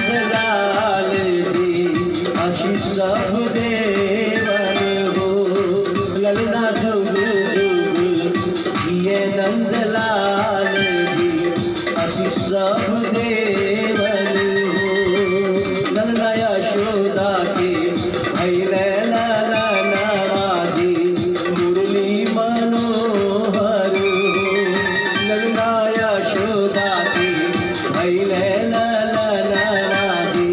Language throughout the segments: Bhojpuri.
नंदलाल जी आशीष सब देवन हो। ललना जुग जुग जिए नंदलाल जी आशीष सब देवन हो। ललना यशोदा के भैले लाला नवाजी मुरली मनोहर हो। ललना यशोदा के भैले लाला नवाजी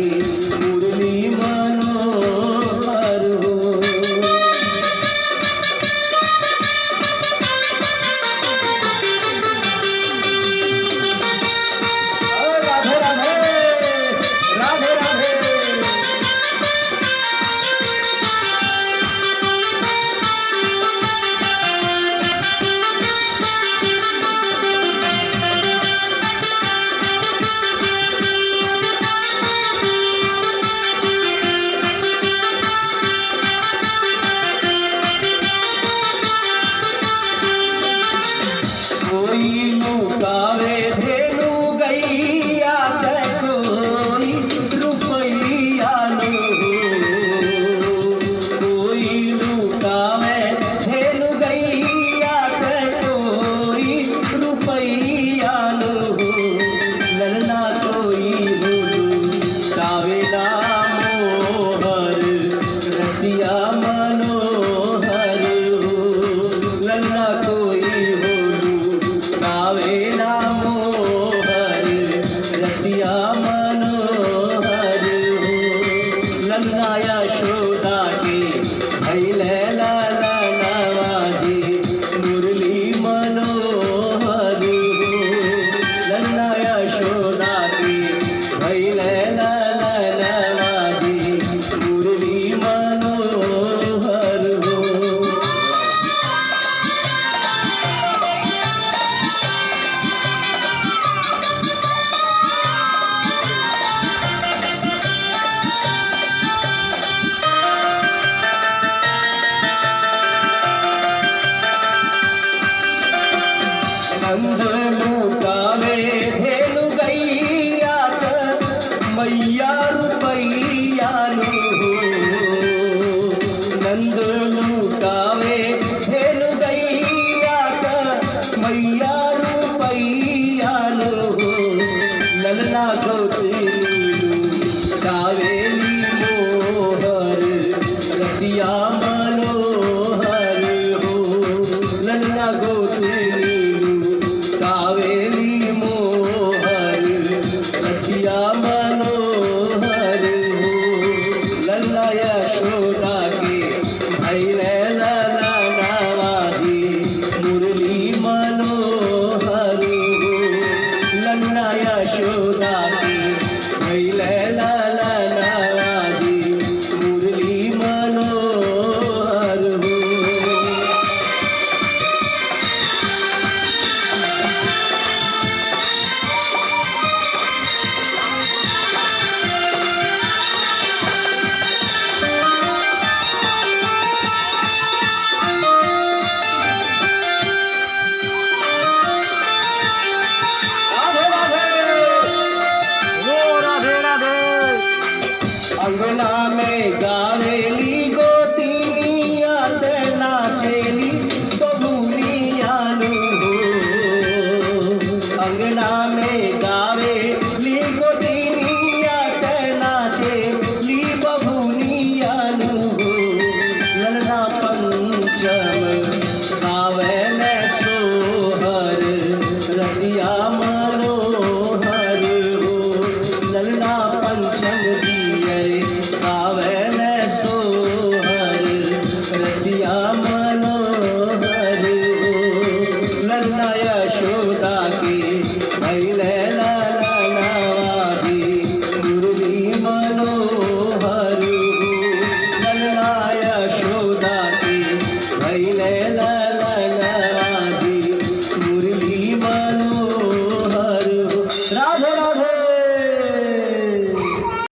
मुरली मनोहर हो। राधे राधे राधे राधे। कोई लुकावे धेनु गैया ते कोई रुपैया लो। कोई लुकावे धेनु गैया ते कोई रुपैया लो। ललना कोई कावेला मोहर रतिया मनोहर हो। ललना कोई कावेला मोहर रतिया मनोहर हो। ललना यशोदा के भैले लाला नवाजी मुरली मनोहर हो। ललना यशोदा के भैले लाला नवाजी मुरली मनोहर हो। नंद लुकावे धेनु गैया त मैया रुपैया लो।